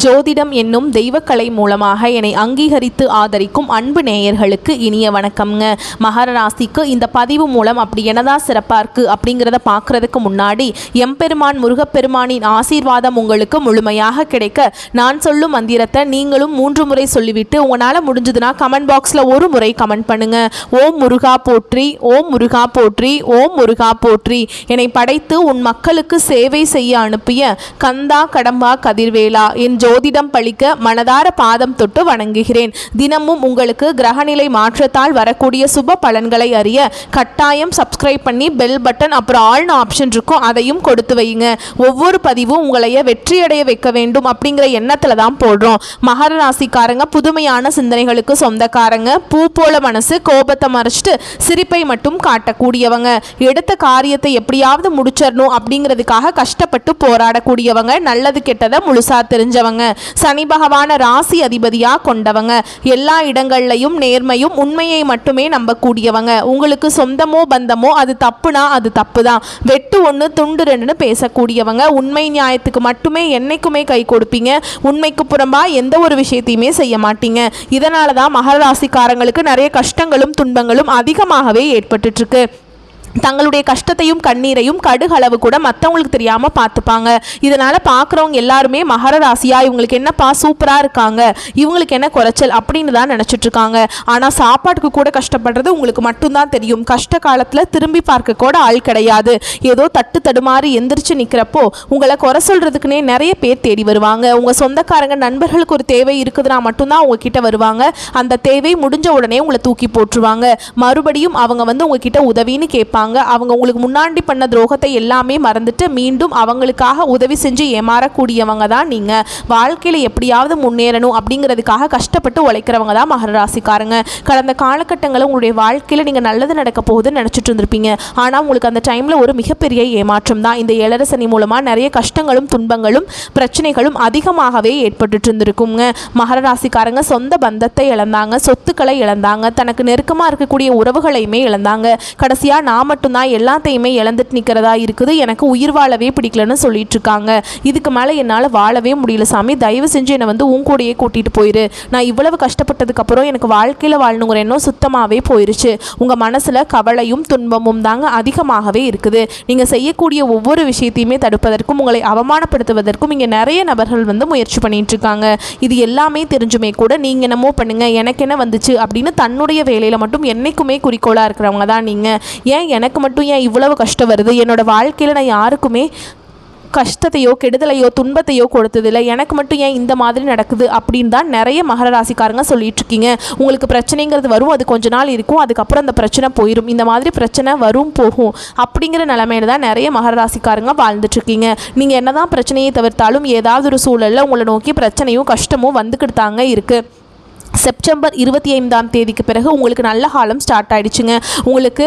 ஜோதிடம் என்னும் தெய்வக்கலை மூலமாக என்னை அங்கீகரித்து ஆதரிக்கும் அன்பு நேயர்களுக்கு இனிய வணக்கம்ங்க. மகர ராசிக்கு இந்த பதிவு மூலம் அப்படி என்னதான் சிறப்பாக இருக்குது அப்படிங்கிறத பார்க்குறதுக்கு முன்னாடி எம்பெருமான் முருகப்பெருமானின் ஆசீர்வாதம் உங்களுக்கு முழுமையாக கிடைக்க நான் சொல்லும் மந்திரத்தை நீங்களும் 3 முறை சொல்லிவிட்டு உங்களால் முடிஞ்சதுன்னா கமெண்ட் பாக்ஸில் ஒரு முறை கமெண்ட் பண்ணுங்க. ஓம் முருகா போற்றி, ஓம் முருகா போற்றி, ஓம் முருகா போற்றி. என்னை படைத்து உன் மக்களுக்கு சேவை செய்ய அனுப்பிய கந்தா கடம்பா கதிர்வேலா என் ஜோதிடம் பழிக்க மனதார பாதம் தொட்டு வணங்குகிறேன். தினமும் உங்களுக்கு கிரகநிலை மாற்றத்தால் வரக்கூடிய சுப பலன்களை அறிய கட்டாயம் சப்ஸ்கிரைப் பண்ணி பெல் பட்டன் அப்புறம் ஆல்னு ஆப்ஷன் இருக்கும், அதையும் கொடுத்து வையுங்க. ஒவ்வொரு பதிவும் உங்களைய வெற்றியடைய வைக்க வேண்டும் அப்படிங்கிற எண்ணத்துல தான் போடுறோம். மகர ராசிக்காரங்க புதுமையான சிந்தனைகளுக்கு சொந்தக்காரங்க. பூ போல மனசு, கோபத்தை மறைச்சிட்டு சிரிப்பை மட்டும் காட்டக்கூடியவங்க. எடுத்த காரியத்தை எப்படியாவது முடிச்சிடணும் அப்படிங்கிறதுக்காக கஷ்டப்பட்டு போராடக்கூடியவங்க. நல்லது கெட்டதை முழுசா தெரிஞ்சவங்க. சனி பகவான ராசி அதிபதியா கொண்டவங்க. எல்லா இடங்கள்லையும் நேர்மையும் உண்மையை மட்டுமே நம்பக்கூடியவங்க. உங்களுக்கு சொந்தமோ பந்தமோ அது தப்புனா அது தப்பு தான். வெட்டு ஒன்று துண்டு ரெண்டுன்னு பேசக்கூடியவங்க. உண்மை நியாயத்துக்கு மட்டுமே என்னைக்குமே கை கொடுப்பீங்க. உண்மைக்கு புறம்பா எந்த ஒரு விஷயத்தையுமே செய்ய மாட்டீங்க. இதனால தான் மகர ராசிக்காரங்களுக்கு நிறைய கஷ்டங்களும் துன்பங்களும் அதிகமாகவே ஏற்பட்டுட்டு இருக்கு. தங்களுடைய கஷ்டத்தையும் கண்ணீரையும் கடுகளவு கூட மற்றவங்களுக்கு தெரியாமல் பார்த்துப்பாங்க. இதனால் பார்க்குறவங்க எல்லாருமே மகர ராசியா இவங்களுக்கு என்னப்பா சூப்பராக இருக்காங்க, இவங்களுக்கு என்ன குறைச்சல் அப்படின்னு தான் நினச்சிட்ருக்காங்க. ஆனால் சாப்பாட்டுக்கு கூட கஷ்டப்படுறது உங்களுக்கு மட்டும்தான் தெரியும். கஷ்ட காலத்தில் திரும்பி பார்க்க கூட ஆள் கிடையாது. ஏதோ தட்டு தடுமாறி எந்திரிச்சு நிற்கிறப்போ உங்களை குறை சொல்கிறதுக்குனே நிறைய பேர் தேடி வருவாங்க. உங்கள் சொந்தக்காரங்க நண்பர்களுக்கு ஒரு தேவை இருக்குதுன்னா மட்டும்தான் உங்ககிட்ட வருவாங்க. அந்த தேவை முடிஞ்ச உடனே உங்களை தூக்கி போட்டுருவாங்க. மறுபடியும் அவங்க உங்ககிட்ட உதவின்னு கேட்பாங்க. அவங்க உங்களுக்கு முன்னாடி பண்ண துரோகத்தை எல்லாமே மறந்துட்டு மீண்டும் அவங்களுக்காக உதவி செஞ்சு ஏமாறக்கூடியவங்க தான் நீங்க. வாழ்க்கையில எப்படியாவது முன்னேறணும் அப்படிங்கிறதுக்காக கஷ்டப்பட்டு உழைக்கிறவங்க தான் மகர ராசிக்காரங்க. கடந்த காலகட்டங்களில் உங்களுடைய வாழ்க்கையில நீங்க நல்லது நடக்க போகுதுன்னு நினைச்சிட்டு இருந்திருப்பீங்க. ஆனா உங்களுக்கு அந்த டைம்ல ஒரு மிகப்பெரிய ஏமாற்றம் தான். இந்த ஏழரை சனி மூலமா நிறைய கஷ்டங்களும் துன்பங்களும் பிரச்சனைகளும் அதிகமாகவே ஏற்பட்டு இருந்திருக்குங்க. மகர ராசிக்காரங்க சொந்த பந்தத்தை இழந்தாங்க, சொத்துக்களை இழந்தாங்க, தனக்கு நெருக்கமா இருக்கக்கூடிய உறவுகளையுமே இழந்தாங்க. கடைசியா நான் மட்டும்தான் எல்லாத்தையுமே இழந்துட்டு நிற்கிறதா இருக்குது, எனக்கு உயிர் வாழவே பிடிக்கலன்னு சொல்லிட்டு இருக்காங்க. இதுக்கு மேலே என்னால் வாழவே முடியல சாமி, தயவு செஞ்சு என்னை உன் கூடையே கூட்டிகிட்டு போயிரு. நான் இவ்வளவு கஷ்டப்பட்டதுக்கு அப்புறம் எனக்கு வாழ்க்கையில் வாழணுங்கிற எண்ணம் சுத்தமாகவே போயிருச்சு. உங்கள் மனசில் கவலையும் துன்பமும் தாங்க அதிகமாகவே இருக்குது. நீங்கள் செய்யக்கூடிய ஒவ்வொரு விஷயத்தையுமே தடுப்பதற்கும் உங்களை அவமானப்படுத்துவதற்கும் இங்கே நிறைய நபர்கள் முயற்சி பண்ணிட்டு இருக்காங்க. இது எல்லாமே தெரிஞ்சுமே கூட நீங்கள் என்னமோ பண்ணுங்க, எனக்கு என்ன வந்துச்சு அப்படின்னு தன்னுடைய வேலையில் மட்டும் என்னைக்குமே குறிக்கோளாக இருக்கிறவங்க தான் நீங்கள். ஏன் எனக்கு மட்டும் ஏன் இவ்வளவு கஷ்டம் வருது, என்னோட வாழ்க்கையில் நான் யாருக்குமே கஷ்டத்தையோ கெடுதலையோ துன்பத்தையோ கொடுத்ததில்லை, எனக்கு மட்டும் ஏன் இந்த மாதிரி நடக்குது அப்படின்னு தான் நிறைய மகர ராசிக்காரங்க சொல்லிட்டு இருக்கீங்க. உங்களுக்கு பிரச்சனைங்கிறது வரும், அது கொஞ்ச நாள் இருக்கும், அதுக்கப்புறம் அந்த பிரச்சனை போயிடும். இந்த மாதிரி பிரச்சனை வரும் போகும் அப்படிங்கிற நிலைமையில தான் நிறைய மகர ராசிக்காரங்க வாழ்ந்துட்டு இருக்கீங்க. நீங்கள் என்னதான் பிரச்சனையை தவிர்த்தாலும் ஏதாவது ஒரு சூழலில் உங்களை நோக்கி பிரச்சனையும் கஷ்டமும் வந்துக்கிட்டு தாங்க இருக்குது. செப்டம்பர் 25ஆம் தேதிக்கு பிறகு உங்களுக்கு நல்ல காலம் ஸ்டார்ட் ஆகிடுச்சுங்க. உங்களுக்கு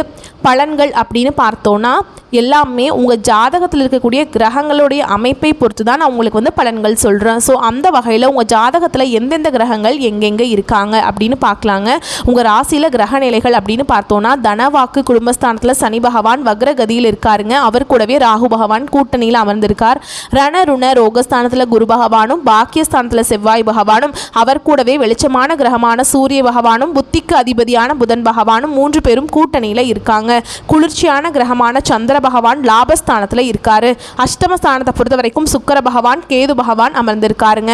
பலன்கள் அப்படின்னு பார்த்தோன்னா எல்லாமே உங்கள் ஜாதகத்தில் இருக்கக்கூடிய கிரகங்களுடைய அமைப்பை பொறுத்து தான் நான் உங்களுக்கு பலன்கள் சொல்கிறேன். ஸோ அந்த வகையில் உங்கள் ஜாதகத்தில் எந்தெந்த கிரகங்கள் எங்கெங்கே இருக்காங்க அப்படின்னு பார்க்கலாங்க. உங்கள் ராசியில் கிரக நிலைகள் அப்படின்னு பார்த்தோன்னா தனவாக்கு குடும்பஸ்தானத்தில் சனி பகவான் வக்ரகதியில் இருக்காருங்க. அவர் கூடவே ராகு பகவான் கூட்டணியில் அமர்ந்திருக்கார். ரணருண ரோகஸ்தானத்தில் குரு பகவானும் பாக்கியஸ்தானத்தில் செவ்வாய் பகவானும் அவர் கூடவே வெளிச்சமான கிரகமான சூரிய பகவானும் புத்திக்கு அதிபதியான புதன் பகவானும் 3 பேரும் கூட்டணியில் இருக்காங்க. குளிர்ச்சியான கிரகமான சந்திர பகவான் லாபஸ்தானத்தில் இருக்காரு. அஷ்டமஸ்தானத்தை பொறுத்த வரைக்கும் சுக்கிர பகவான் கேது பகவான் அமர்ந்திருக்காருங்க.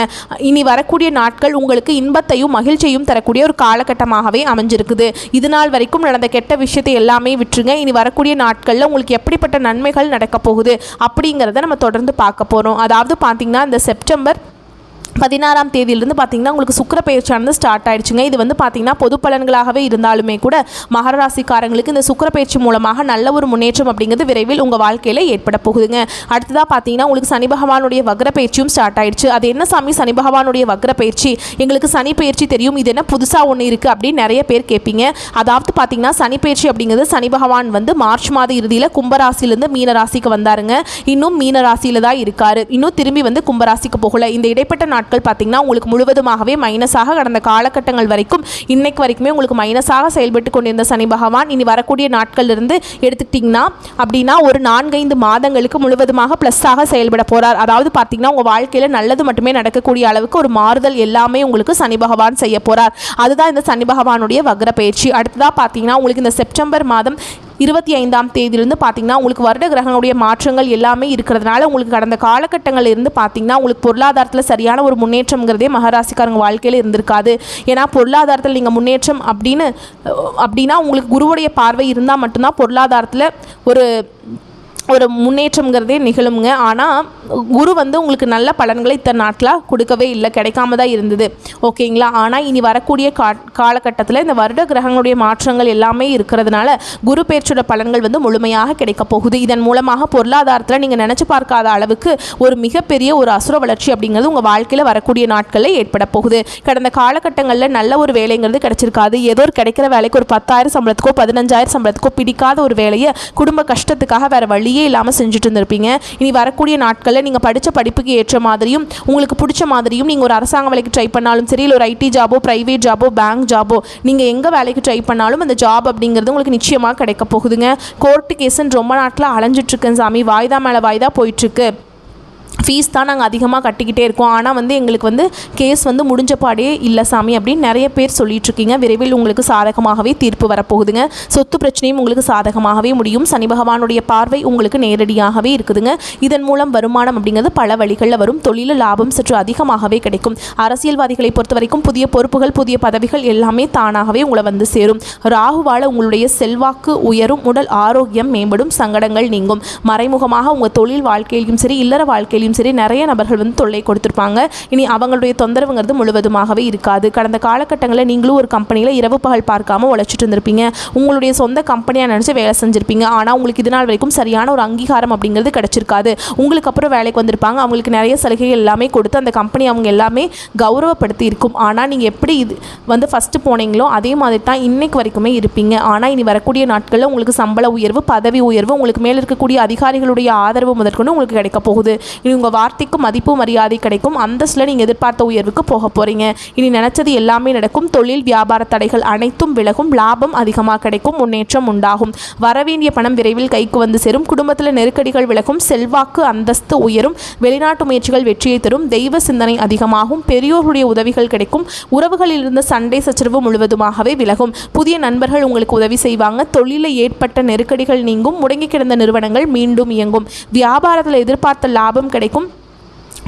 இனி வரக்கூடிய நாட்கள் உங்களுக்கு இன்பத்தையும் மகிழ்ச்சியும் தரக்கூடிய ஒரு காலகட்டமாகவே அமைஞ்சிருக்குது. இது நாள் வரைக்கும் நடந்த கெட்ட விஷயத்தை எல்லாமே விட்டுருங்க. இனி வரக்கூடிய நாட்களில் உங்களுக்கு எப்படிப்பட்ட நன்மைகள் நடக்க போகுது அப்படிங்கிறத நம்ம தொடர்ந்து பார்க்க போகிறோம். அதாவது பார்த்தீங்கன்னா இந்த செப்டம்பர் 16ஆம் தேதியிலிருந்து பார்த்தீங்கன்னா உங்களுக்கு சுக்கிர பயிற்சியானது ஸ்டார்ட் ஆயிடுச்சுங்க. இது பார்த்தீங்கன்னா பொது பலன்களாகவே இருந்தாலுமே கூட மகர ராசிக்காரங்களுக்கு இந்த சுக்கிர பயிற்சி மூலமாக நல்ல ஒரு முன்னேற்றம் அப்படிங்கிறது விரைவில் உங்கள் வாழ்க்கையில் ஏற்பட போகுதுங்க. அடுத்ததாக பார்த்தீங்கன்னா உங்களுக்கு சனி பகவானுடைய வக்ர பயிற்சியும் ஸ்டார்ட் ஆயிடுச்சு. அது என்ன சாமி சனி பகவானுடைய வக்ர பயிற்சி, எங்களுக்கு சனி பயிற்சி தெரியும், இது என்ன புதுசாக ஒன்று இருக்குது அப்படின்னு நிறைய பேர் கேட்பீங்க. அதாவது பார்த்தீங்கன்னா சனி பயிற்சி அப்படிங்கிறது சனி பகவான் மார்ச் மாத இறுதியில் கும்பராசிலேருந்து மீன ராசிக்கு வந்தாருங்க. இன்னும் மீன ராசியில் தான் இருக்காரு. இன்னும் திரும்பி கும்பராசிக்கு போகல. இந்த இடைப்பட்ட நாட்கள் நாட்கள் பார்த்திங்கன்னா உங்களுக்கு முழுவதுமாகவே மைனஸாக கடந்த காலகட்டங்கள் வரைக்கும் இன்னைக்கு வரைக்குமே உங்களுக்கு மைனஸாக செயல்பட்டு கொண்டிருந்த சனி பகவான் இனி வரக்கூடிய நாட்கள்லேருந்து எடுத்துக்கிட்டிங்கன்னா அப்படின்னா ஒரு 4-5 மாதங்களுக்கு முழுவதுமாக ப்ளஸ்ஸாக செயல்பட போகிறார். அதாவது பார்த்திங்கன்னா உங்கள் வாழ்க்கையில் நல்லது மட்டுமே நடக்கக்கூடிய அளவுக்கு ஒரு மாறுதல் எல்லாமே உங்களுக்கு சனி பகவான் செய்ய போகிறார். அதுதான் இந்த சனி பகவானுடைய வக்ர பயிற்சி. அடுத்ததாக பார்த்திங்கன்னா உங்களுக்கு இந்த செப்டம்பர் மாதம் 25ஆம் தேதியிலிருந்து பார்த்திங்கன்னா உங்களுக்கு வருட கிரகங்களுடைய மாற்றங்கள் எல்லாமே இருக்கிறதுனால உங்களுக்கு கடந்த காலகட்டங்களில் இருந்து பார்த்திங்கன்னா உங்களுக்கு பொருளாதாரத்தில் சரியான ஒரு முன்னேற்றம்ங்கிறதே மகராசிக்காரங்க வாழ்க்கையில் இருந்திருக்காது. ஏன்னா பொருளாதாரத்தில் நீங்கள் முன்னேற்றம் அப்படின்னா உங்களுக்கு குருவுடைய பார்வை இருந்தால் மட்டும்தான் பொருளாதாரத்தில் ஒரு முன்னேற்றம்ங்கிறதே நிகழுங்க. ஆனால் குரு உங்களுக்கு நல்ல பலன்களை இத்தனை நாட்களாக கொடுக்கவே இல்லை, கிடைக்காம தான் இருந்தது. ஓகேங்களா? ஆனால் இனி வரக்கூடிய காலகட்டத்தில் இந்த வருட கிரகங்களுடைய மாற்றங்கள் எல்லாமே இருக்கிறதுனால குரு பெயர்ச்சியோட பலன்கள் முழுமையாக கிடைக்க போகுது. இதன் மூலமாக பொருளாதாரத்தில் நீங்கள் நினச்சி பார்க்காத அளவுக்கு ஒரு மிகப்பெரிய ஒரு அசுர வளர்ச்சி அப்படிங்கிறது உங்கள் வாழ்க்கையில் வரக்கூடிய நாட்களில் ஏற்பட போகுது. கடந்த காலகட்டங்களில் நல்ல ஒரு வேலைங்கிறது கிடைச்சிருக்காது. ஏதோ ஒரு கிடைக்கிற வேலைக்கு ஒரு 10,000 சம்பளத்துக்கோ 15,000 சம்பளத்துக்கோ பிடிக்காத ஒரு வேலையை குடும்ப கஷ்டத்துக்காக வேறு வழியே இல்லாமல் செஞ்சுட்டு இருந்திருப்பீங்க. இனி வரக்கூடிய நாட்களில் நீங்கள் படித்த படிப்புக்கு ஏற்ற மாதிரியும் உங்களுக்கு பிடிச்ச மாதிரியும் நீங்கள் ஒரு அரசாங்க வேலைக்கு ட்ரை பண்ணாலும் சரி, இல்லை ஒரு ஐடி ஜாபோ, ப்ரைவேட் ஜாபோ, பேங்க் ஜாபோ, நீங்கள் எங்கே வேலைக்கு ட்ரை பண்ணாலும் அந்த ஜாப் அப்படிங்கிறது உங்களுக்கு நிச்சயமாக கிடைக்க போகுதுங்க. கோர்ட்டு கேஸுன்னு ரொம்ப நாட்டில் அலைஞ்சிட்ருக்கேன் சாமி, வாய்தா மேலே வாய்தா போயிட்டுருக்கு, ஃபீஸ் தான் நாங்கள் அதிகமாக கட்டிக்கிட்டே இருக்கோம், ஆனால் எங்களுக்கு கேஸ் முடிஞ்ச பாடே இல்லை சாமி அப்படின்னு நிறைய பேர் சொல்லிகிட்ருக்கீங்க. விரைவில் உங்களுக்கு சாதகமாகவே தீர்ப்பு வரப்போகுதுங்க. சொத்து பிரச்சனையும் உங்களுக்கு சாதகமாகவே முடியும். சனி பகவானுடைய பார்வை உங்களுக்கு நேரடியாகவே இருக்குதுங்க. இதன் மூலம் வருமானம் அப்படிங்கிறது பல வழிகளில் வரும். தொழில் லாபம் சற்று அதிகமாகவே கிடைக்கும். அரசியல்வாதிகளை பொறுத்த வரைக்கும் புதிய பொறுப்புகள், புதிய பதவிகள் எல்லாமே தானாகவே உங்களை சேரும். ராகுவால் உங்களுடைய செல்வாக்கு உயரும், உடல் ஆரோக்கியம் மேம்படும், சங்கடங்கள் நீங்கும். மறைமுகமாக உங்கள் தொழில் வாழ்க்கையிலும் சரி, இல்லற வாழ்க்கையிலும் சரி நிறைய நபர்கள் தொல்லை கொடுத்துருப்பாங்க. இனி அவங்களுடைய தொந்தரவுங்கிறது முழுவதுமாகவே இருக்காது. கடந்த காலகட்டங்களில் நீங்களும் ஒரு கம்பெனியில் இரவு பகல் பார்க்காம உழைச்சிட்டு இருந்திருப்பீங்க. உங்களுடைய சொந்த கம்பெனியாக நினச்சி வேலை செஞ்சுருப்பீங்க. ஆனால் உங்களுக்கு இது நாள் வரைக்கும் சரியான ஒரு அங்கீகாரம் அப்படிங்கிறது கிடைச்சிருக்காது. உங்களுக்கு அப்புறம் வேலைக்கு வந்திருப்பாங்க, அவங்களுக்கு நிறைய சலுகைகள் எல்லாமே கொடுத்து அந்த கம்பெனி அவங்க எல்லாமே கௌரவப்படுத்தி இருக்கும். ஆனால் நீங்கள் எப்படி இது ஃபஸ்ட்டு போனீங்களோ அதே மாதிரி தான் இன்னைக்கு வரைக்குமே இருப்பீங்க. ஆனால் இனி வரக்கூடிய நாட்களில் உங்களுக்கு சம்பள உயர்வு, பதவி உயர்வு, உங்களுக்கு மேலே இருக்கக்கூடிய அதிகாரிகளுடைய ஆதரவு முதற்கொண்டு உங்களுக்கு கிடைக்க போகுது. இனி உங்கள் வார்த்தைக்கு மதிப்பு மரியாதை கிடைக்கும். அந்தஸ்தில் நீங்கள் எதிர்பார்த்த உயர்வுக்கு போக போகிறீங்க. இனி நினச்சது எல்லாமே நடக்கும். தொழில் வியாபார தடைகள் அனைத்தும் விலகும். லாபம் அதிகமாக கிடைக்கும். முன்னேற்றம் உண்டாகும். வரவேண்டிய பணம் விரைவில் கைக்கு சேரும். குடும்பத்தில் நெருக்கடிகள் விலகும். செல்வாக்கு அந்தஸ்து உயரும். வெளிநாட்டு முயற்சிகள் வெற்றியை தரும். தெய்வ சிந்தனை அதிகமாகும். பெரியோருடைய உதவிகள் கிடைக்கும். உறவுகளில் இருந்த சண்டை சச்சரவு முழுவதுமாகவே விலகும். புதிய நண்பர்கள் உங்களுக்கு உதவி செய்வாங்க. தொழிலில் ஏற்பட்ட நெருக்கடிகள் நீங்கும். முடங்கி கிடந்த நிறுவனங்கள் மீண்டும் இயங்கும். வியாபாரத்தில் எதிர்பார்த்த லாபம் கிடைக்கும்.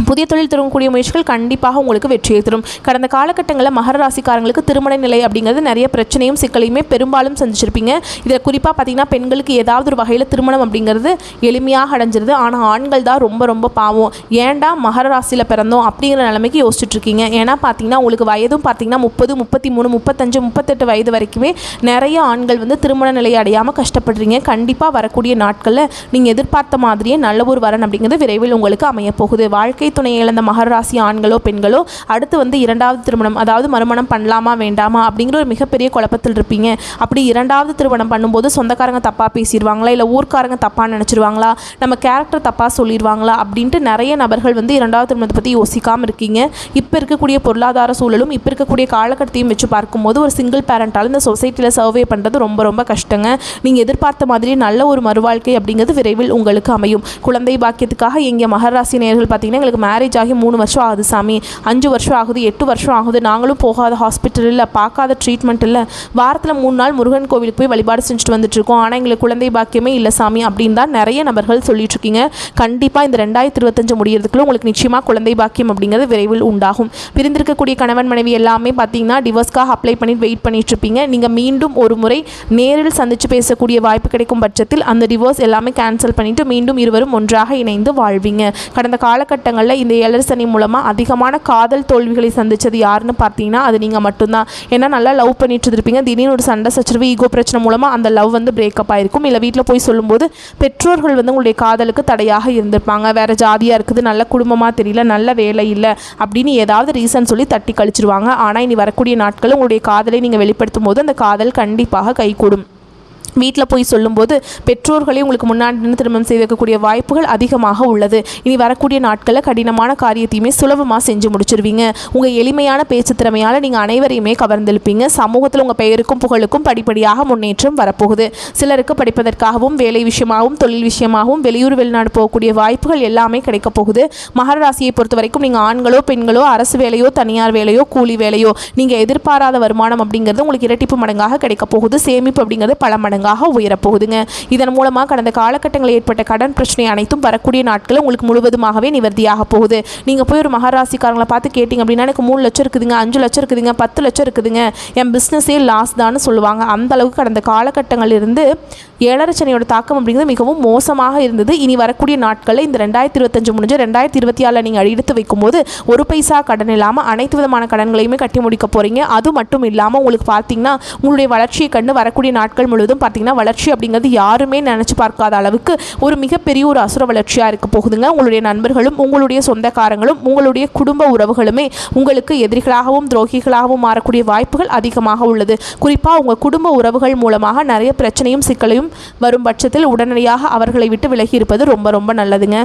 புதிய தொழில் தரக்கூடிய முயற்சிகள் கண்டிப்பாக உங்களுக்கு வெற்றியை தரும். கடந்த காலகட்டங்களில் மகர ராசிக்காரங்களுக்கு திருமண நிலை அப்படிங்கிறது நிறைய பிரச்சனையும் சிக்கலையுமே பெரும்பாலும் சந்திச்சிருப்பீங்க. இதில் குறிப்பாக பார்த்தீங்கன்னா பெண்களுக்கு ஏதாவது ஒரு வகையில் திருமணம் அப்படிங்கிறது எளிமையாக அடைஞ்சிருது. ஆனால் ஆண்கள் தான் ரொம்ப ரொம்ப பாவம். ஏன்டா மகர ராசியில் பிறந்தோம் அப்படிங்கிற நிலைமைக்கு யோசிச்சுட்ருக்கீங்க. ஏன்னா பார்த்தீங்கன்னா உங்களுக்கு வயதும் பார்த்தீங்கன்னா 30, 33, 35, 38 வயது வரைக்குமே நிறைய ஆண்கள் திருமண நிலையை அடையாமல் கஷ்டப்படுறீங்க. கண்டிப்பாக வரக்கூடிய நாட்களில் நீங்கள் எதிர்பார்த்த மாதிரியே நல்ல ஒரு வரன் அப்படிங்கிறது விரைவில் உங்களுக்கு அமையப்போகுது. வாழ்க்கை துணை இழந்த மகர ராசி ஆண்களோ பெண்களோ அடுத்து இரண்டாவது திருமணம், அதாவது மறுமணம் பண்ணலாமா வேண்டாமா அப்படிங்கிற ஒரு மிகப்பெரிய குழப்பத்தில் இருப்பீங்க. அப்படி இரண்டாவது திருமணம் பண்ணும்போது சொந்தக்காரங்க தப்பாக பேசிடுவாங்களா, இல்லை ஊர்க்காரங்க தப்பாக நினச்சிருவாங்களா, நம்ம கேரக்டர் தப்பாக சொல்லிடுவாங்களா அப்படின்ட்டு நிறைய நபர்கள் இரண்டாவது திருமணத்தை பற்றி யோசிக்காமல் இருக்கீங்க. இப்போ இருக்கக்கூடிய பொருளாதார சூழலும் இப்போ இருக்கக்கூடிய காலகட்டத்தையும் வச்சு பார்க்கும்போது ஒரு சிங்கிள் பேரண்டால் இந்த சொசைட்டியில் சர்வே பண்ணுறது ரொம்ப ரொம்ப கஷ்டங்க. நீங்கள் எதிர்பார்த்த மாதிரி நல்ல ஒரு மறுவாழ்க்கை அப்படிங்கிறது விரைவில் உங்களுக்கு அமையும். குழந்தை பாக்கியத்துக்காக எங்கள் மகர ராசி நேயர்கள் பார்த்தீங்கன்னா எங்களுக்கு மேரேஜ் ஆகி 3 வருஷம் ஆகுது சாமி, 5 வருஷம் ஆகுது, 8 வருஷம் ஆகுது, நாங்களும் போகாத ஹாஸ்பிட்டல் இல்லை, பார்க்காத ட்ரீட்மெண்ட் இல்லை, வாரத்தில் 3 நாள் முருகன் கோவிலுக்கு போய் வழிபாடு செஞ்சுட்டு வந்துட்டுருக்கோம், ஆனால் எங்களுக்கு குழந்தை பாக்கியமே இல்லை சாமி அப்படின்னு தான் நிறைய நபர்கள் சொல்லிட்டுருக்கீங்க. கண்டிப்பாக இந்த 2025 முடியறதுக்குள்ள உங்களுக்கு நிச்சயமாக குழந்தை பாக்கியம் அப்படிங்கிறது விரைவில் உண்டாகும். பிரிந்திருக்கக்கூடிய கணவன் மனைவி எல்லாமே பார்த்தீங்கன்னா டிவோர்ஸ்க்காக அப்ளை பண்ணிட்டு வெயிட் பண்ணிட்டு இருப்பீங்க. நீங்கள் மீண்டும் ஒரு முறை நேரில் சந்தித்து பேசக்கூடிய வாய்ப்பு கிடைக்கும் பட்சத்தில் அந்த டிவோர்ஸ் எல்லாமே கேன்சல் பண்ணிவிட்டு மீண்டும் இருவரும் ஒன்றாக இணைந்து வாழ்வீங்க. கடந்த காலகட்டங்களில் இந்த ஏழரை சனி மூலமாக அதிகமான காதல் தோல்விகளை சந்தித்தது யாருன்னு பார்த்தீங்கன்னா அது நீங்கள் மட்டும்தான். ஏன்னா நல்லா லவ் பண்ணிட்டு இருப்பீங்க, திடீர்னு ஒரு சண்டை சச்சரவு ஈகோ பிரச்சனை மூலமாக அந்த லவ் பிரேக்கப் ஆகிருக்கும். இல்லை வீட்டில் போய் சொல்லும்போது பெற்றோர்கள் உங்களுடைய காதலுக்கு தடையாக இருந்திருப்பாங்க. வேறு ஜாதியாக இருக்குது, நல்ல குடும்பமாக தெரியல, நல்ல வேலை இல்லை அப்படின்னு ஏதாவது ரீசன் சொல்லி தட்டி கழிச்சிருவாங்க. ஆனால் இனி வரக்கூடிய நாட்களில் உங்களுடைய காதலை நீங்கள் வெளிப்படுத்தும் போது அந்த காதல் கண்டிப்பாக கைகூடும். வீட்டில் போய் சொல்லும்போது பெற்றோர்களே உங்களுக்கு முன்னாடி நின்று திருமணம் செய்து வைக்கக்கூடிய வாய்ப்புகள் அதிகமாக உள்ளது. இனி வரக்கூடிய நாட்களில் கடினமான காரியத்தையுமே சுலபமாக செஞ்சு முடிச்சிருவீங்க. உங்கள் எளிமையான பேச்சு திறமையால் நீங்கள் அனைவரையுமே கவர்ந்தெழுப்பீங்க. சமூகத்தில் உங்கள் பெயருக்கும் புகழுக்கும் படிப்படியாக முன்னேற்றம் வரப்போகுது. சிலருக்கு படிப்பதற்காகவும் வேலை விஷயமாகவும் தொழில் விஷயமாகவும் வெளியூர் வெளிநாடு போகக்கூடிய வாய்ப்புகள் எல்லாமே கிடைக்க போகுது. மகர ராசியை பொறுத்த வரைக்கும் நீங்கள் ஆண்களோ பெண்களோ அரசு வேலையோ தனியார் வேலையோ கூலி வேலையோ நீங்கள் எதிர்பாராத வருமானம் அப்படிங்கிறது உங்களுக்கு இரட்டிப்பு மடங்காக கிடைக்க போகுது. சேமிப்பு அப்படிங்கிறது பல மடங்கு உயரப்போகுதுங்க. இதன் மூலமாக கடந்த காலகட்டங்களில் ஏற்பட்ட கடன் பிரச்சனை அனைத்தும் வரக்கூடிய நாட்களில் உங்களுக்கு முழுவதுமாகவே நிவர்த்தியாக போகுது. நீங்கள் போய் ஒரு மகராசிக்காரங்களை பார்த்து கேட்டிங்க அப்படின்னா எனக்கு 3 லட்சம் இருக்குதுங்க, 5 லட்சம் இருக்குதுங்க, 10 லட்சம் இருக்குதுங்க, என் பிஸ்னஸே லாஸ் தான் சொல்லுவாங்க. அந்த அளவுக்கு கடந்த காலகட்டங்களிலிருந்து 7 சனியோட தாக்கம் அப்படிங்கிறது மிகவும் மோசமாக இருந்தது. இனி வரக்கூடிய நாட்களில் இந்த 2025 முடிஞ்சு 2024 நீங்கள் எடுத்து வைக்கும்போது ஒரு பைசா கடன் இல்லாமல் அனைத்து விதமான கடன்களையுமே கட்டி முடிக்க போகிறீங்க. அது மட்டும் இல்லாமல் உங்களுக்கு பார்த்தீங்கன்னா உங்களுடைய வளர்ச்சியை கண்டு வரக்கூடிய நாட்கள் முழுவதும் பார்த்தீங்கன்னா வளர்ச்சி அப்படிங்கிறது யாருமே நினச்சி பார்க்காத அளவுக்கு ஒரு மிகப்பெரிய ஒரு அசுர வளர்ச்சியாக இருக்க போகுதுங்க. உங்களுடைய நண்பர்களும் உங்களுடைய சொந்தக்காரங்களும் உங்களுடைய குடும்ப உறவுகளுமே உங்களுக்கு எதிரிகளாகவும் துரோகிகளாகவும் மாறக்கூடிய வாய்ப்புகள் அதிகமாக உள்ளது. குறிப்பாக உங்கள் குடும்ப உறவுகள் மூலமாக நிறைய பிரச்சனையும் சிக்கலையும் வரும் பட்சத்தில் உடனடியாக அவர்களை விட்டு விலகி இருப்பது ரொம்ப ரொம்ப நல்லதுங்க.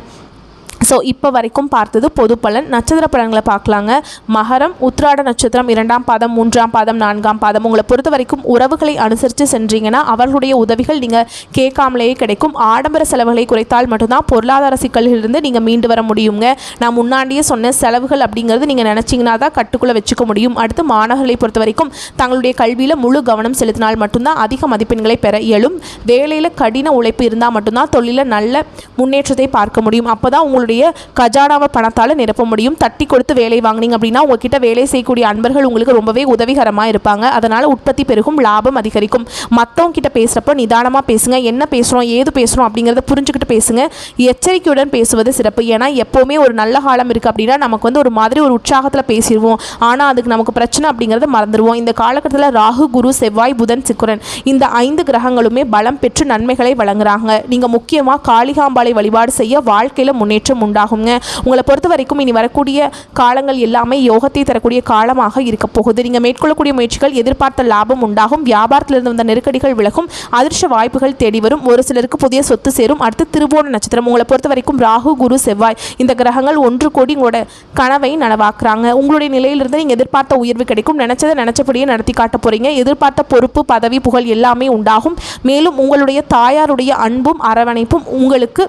ஸோ இப்போ வரைக்கும் பார்த்தது பொது பலன். நட்சத்திர பலன்களை பார்க்கலாங்க. மகரம், உத்திராட நட்சத்திரம் 2ஆம் பாதம் 3ஆம் பாதம் 4ஆம் பாதம். உங்களை பொறுத்த வரைக்கும் உறவுகளை அனுசரித்து சென்றீங்கன்னா அவர்களுடைய உதவிகள் நீங்கள் கேட்காமலேயே கிடைக்கும். ஆடம்பர செலவுகளை குறைத்தால் மட்டும்தான் பொருளாதார சிக்கல்களிலிருந்து நீங்கள் மீண்டு வர முடியுங்க. நான் முன்னாடியே சொன்ன செலவுகள் அப்படிங்கிறது நீங்கள் நினச்சிங்கன்னா தான் கட்டுக்குள்ளே வச்சுக்க முடியும். அடுத்து மாணவர்களை பொறுத்த வரைக்கும் தங்களுடைய கல்வியில் முழு கவனம் செலுத்தினால் மட்டும்தான் அதிக மதிப்பெண்களை பெற இயலும். வேலையில் கடின உழைப்பு இருந்தால் மட்டும்தான் தொழிலில் நல்ல முன்னேற்றத்தை பார்க்க முடியும். அப்போ தான் உங்களுடைய கஜானாவை பணத்தால் நிரப்ப முடியும். தட்டி கொடுத்து வேலை வாங்கினீங்க அப்படின்னா உங்ககிட்ட வேலை செய்யக்கூடிய அன்பர்கள் உங்களுக்கு ரொம்பவே உதவிகரமாக இருப்பாங்க. அதனால் உற்பத்தி பெருகும், லாபம் அதிகரிக்கும். மற்றவங்க கிட்ட பேசுகிறப்போ நிதானமாக பேசுங்க. என்ன பேசுகிறோம் ஏது பேசுகிறோம் அப்படிங்கிறத புரிஞ்சுக்கிட்டு பேசுங்க. எச்சரிக்கையுடன் பேசுவது சிறப்பு. ஏன்னா எப்போவுமே ஒரு நல்ல காலம் இருக்குது அப்படின்னா நமக்கு ஒரு மாதிரி ஒரு உற்சாகத்தில் பேசிடுவோம். ஆனால் அதுக்கு நமக்கு பிரச்சனை அப்படிங்கிறத மறந்துடுவோம். இந்த காலகட்டத்தில் ராகு, குரு, செவ்வாய், புதன், சுக்கிரன் இந்த 5 கிரகங்களுமே பலம் பெற்று நன்மைகளை வழங்குறாங்க. நீங்கள் முக்கியமாக காளிகாம்பாளை வழிபாடு செய்ய வாழ்க்கையில் முன்னேற்றம் உண்டாகுங்க. உங்களை பொறுத்த வரைக்கும் இனி வரக்கூடிய காலங்கள் எல்லாமே யோகத்தை தரக்கூடிய காலமாக இருக்க போகுது. நீங்கள் மேற்கொள்ளக்கூடிய முயற்சிகள் எதிர்பார்த்த லாபம் உண்டாகும். வியாபாரத்திலிருந்து வந்த நெருக்கடிகள் விலகும். அதிர்ஷ்ட வாய்ப்புகள் தேடி வரும். ஒரு சிலருக்கு புதிய சொத்து சேரும். அடுத்து திருவோண நட்சத்திரம். உங்களை பொறுத்த வரைக்கும் ராகு, குரு, செவ்வாய் இந்த கிரகங்கள் ஒன்று கூடி உங்களோட கனவை நனவாக்குறாங்க. உங்களுடைய நிலையிலிருந்து நீங்கள் எதிர்பார்த்த உயர்வு கிடைக்கும். நினைச்சதை நினைச்சபடியே நடத்தி காட்ட போறீங்க. எதிர்பார்த்த பொறுப்பு, பதவி, புகழ் எல்லாமே உண்டாகும். மேலும் உங்களுடைய தாயாருடைய அன்பும் அரவணைப்பும் உங்களுக்கு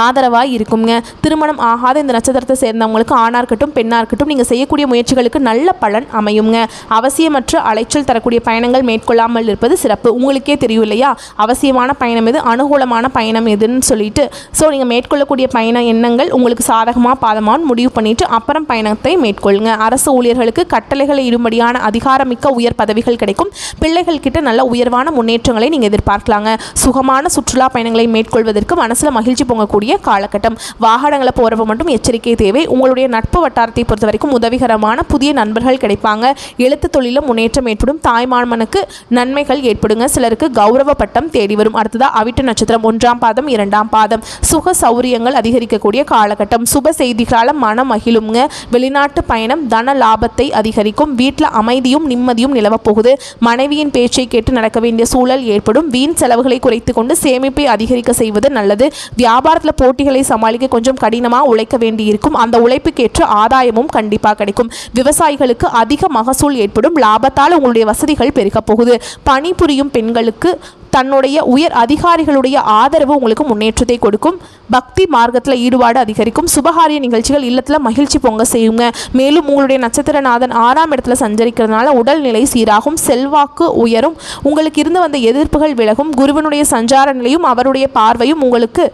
ஆதரவாக இருக்குங்க. திருமணம் ஆகாத இந்த நட்சத்திரத்தை சேர்ந்தவங்களுக்கு ஆணாக இருக்கட்டும் பெண்ணாக இருக்கட்டும் நீங்கள் செய்யக்கூடிய முயற்சிகளுக்கு நல்ல பலன் அமையுங்க. அவசியமற்ற அலைச்சல் தரக்கூடிய பயணங்கள் மேற்கொள்ளாமல் இருப்பது சிறப்பு. உங்களுக்கே தெரியும் இல்லையா அவசியமான பயணம் எது, அனுகூலமான பயணம் எதுன்னு சொல்லிட்டு. ஸோ நீங்கள் மேற்கொள்ளக்கூடிய பயண எண்ணங்கள் உங்களுக்கு சாதகமாக பாதமாக முடிவு பண்ணிவிட்டு அப்புறம் பயணத்தை மேற்கொள்ளுங்க. அரசு ஊழியர்களுக்கு கட்டளைகளை இடும்படியான அதிகாரமிக்க உயர் பதவிகள் கிடைக்கும். பிள்ளைகள் கிட்ட நல்ல உயர்வான முன்னேற்றங்களை நீங்கள் எதிர்பார்க்கலாங்க. சுகமான சுற்றுலா பயணங்களை மேற்கொள்வதற்கு மனசில் மகிழ்ச்சி பொங்கக்கூடிய காலகட்டம். வாகனங்களை போறப்ப மட்டும் எச்சரிக்கை தேவை. உங்களுடைய நட்பு வட்டாரத்தை பொறுத்த வரைக்கும் உதவிகரமான புதிய நண்பர்கள் கிடைப்பாங்க. எழுத்து தொழிலும் முன்னேற்றம் ஏற்படும். தாய்மாமனுக்கு நன்மைகள் ஏற்படுங்க. சிலருக்கு கௌரவ பட்டம் தேடி வரும். அடுத்ததா அவிட்ட நட்சத்திரம் 1ஆம் பாதம் 2ஆம் பாதம். சுக சௌரியங்கள் அதிகரிக்கக்கூடிய காலகட்டம். சுப செய்திகளால் மனம் மகிழுங்க. வெளிநாட்டு பயணம் தன லாபத்தை அதிகரிக்கும். வீட்டில் அமைதியும் நிம்மதியும் நிலவ போகுது. மனைவியின் பேச்சை கேட்டு நடக்க வேண்டிய சூழல் ஏற்படும். வீண் செலவுகளை குறைத்து கொண்டு சேமிப்பை அதிகரிக்க செய்வது நல்லது. வியாபாரத்தில் போட்டிகளை சமாளிக்க கொஞ்சம் கடினமாக உழைக்க வேண்டியிருக்கும். அந்த உழைப்புக்கேற்ற ஆதாயமும் கண்டிப்பாக கிடைக்கும். விவசாயிகளுக்கு அதிக மகசூல் ஏற்படும். லாபத்தால் உங்களுடைய வசதிகள் பெருக போகுது. பணிபுரியும் பெண்களுக்கு தன்னுடைய உயர் அதிகாரிகளுடைய ஆதரவு உங்களுக்கு முன்னேற்றத்தை கொடுக்கும். பக்தி மார்க்கத்தில் ஈடுபாடு அதிகரிக்கும். சுபகாரிய நிகழ்ச்சிகள் இல்லத்தில் மகிழ்ச்சி பொங்க செய்யுங்க. மேலும் உங்களுடைய நட்சத்திரநாதன் 6ஆம் இடத்துல சஞ்சரிக்கிறதுனால உடல்நிலை சீராகும். செல்வாக்கு உயரும். உங்களுக்கு இருந்து வந்த எதிர்ப்புகள் விலகும். குருவனுடைய சஞ்சார நிலையும் அவருடைய பார்வையும் உங்களுக்கு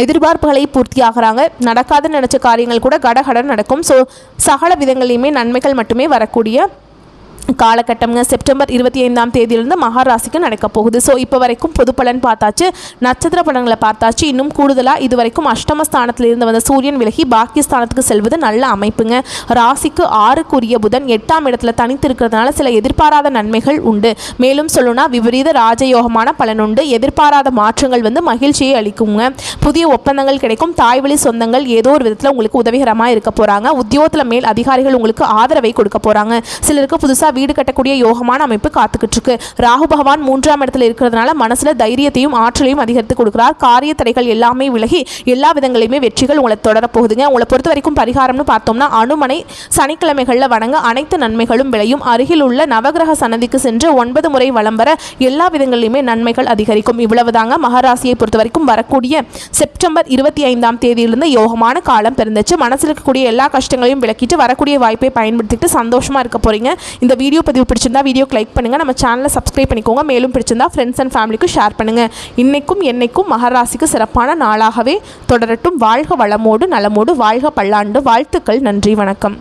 எதிர்பார்ப்புகளை பூர்த்தியாகிறாங்க. நடக்காதுன்னு நினச்ச காரியங்கள் கூட கடகடன் நடக்கும். ஸோ சகல விதங்களையுமே நன்மைகள் மட்டுமே வரக்கூடிய காலகட்டம்ங்க. செப்டம்பர் 25ஆம் தேதியிலிருந்து மகாராசிக்கு நடக்க போகுது. ஸோ இப்போ வரைக்கும் பொது பலன் பார்த்தாச்சு, நட்சத்திர பலன்களை பார்த்தாச்சு. இன்னும் கூடுதலாக இது வரைக்கும் அஷ்டமஸ்தானத்தில் இருந்து வந்த சூரியன் விலகி பாக்கியஸ்தானத்துக்கு செல்வது நல்ல அமைப்புங்க. ராசிக்கு 6க்குரிய புதன் 8ஆம் இடத்துல தனித்து இருக்கிறதுனால சில எதிர்பாராத நன்மைகள் உண்டு. மேலும் சொல்லணும்னா விபரீத ராஜயோகமான பலன் உண்டு. எதிர்பாராத மாற்றங்கள் மகிழ்ச்சியை அளிக்குங்க. புதிய ஒப்பந்தங்கள் கிடைக்கும். தாய்வழி சொந்தங்கள் ஏதோ ஒரு விதத்தில் உங்களுக்கு உதவிகரமாக இருக்க போகிறாங்க. உத்தியோகத்தில் மேல் அதிகாரிகள் உங்களுக்கு ஆதரவை கொடுக்க போகிறாங்க. சிலருக்கு புதுசாக வீடு கட்டக்கூடிய யோகமான அமைப்பு காத்துக்கிட்டு இருக்கு. ராகு பகவான் 3ஆம் இடத்துல இருக்கிறதுனால மனசுல தைரியத்தையும் ஆற்றலையும் அதிகரித்து கொடுக்கிறார். காரிய தடைகள் எல்லாமே விலகி எல்லா விதங்களையுமே வெற்றிகள் உங்களை தொடரப்போகுதுங்க. உங்களை பொறுத்த வரைக்கும் பரிகாரம்னு பார்த்தோம்னா அனுமனை சனிக்கிழமைகளில் வணங்க அனைத்து நன்மைகளும் விளையும். அருகில் உள்ள நவகிரக சன்னதிக்கு சென்று 9 முறை வலம் வர எல்லா விதங்களிலுமே நன்மைகள் அதிகரிக்கும். இவ்வளவுதாங்க மகராசியை பொறுத்த வரைக்கும் வரக்கூடிய செப்டம்பர் 25ஆம் தேதியிலிருந்து யோகமான காலம் பிறந்துச்சு. மனசில் இருக்கக்கூடிய எல்லா கஷ்டங்களையும் விளக்கிட்டு வரக்கூடிய வாய்ப்பை பயன்படுத்திட்டு சந்தோஷமா இருக்க போறீங்க. இந்த வீடியோ பதிவு பிடிச்சிருந்தா வீடியோக்கு லைக் பண்ணுங்க, நம்ம சேனலை சப்ஸ்கிரைப் பண்ணிக்கோங்க. மேலும் பிடிச்சிருந்தா ஃப்ரெண்ட்ஸ் அண்ட் ஃபேமிலிக்கு ஷேர் பண்ணுங்க. இன்னைக்கும் என்னைக்கும் மகராசிக்கு சிறப்பான நாளாகவே தொடரட்டும். வாழ்க வளமோடு நலமோடு வாழ்க பல்லாண்டு. வாழ்த்துக்கள். நன்றி, வணக்கம்.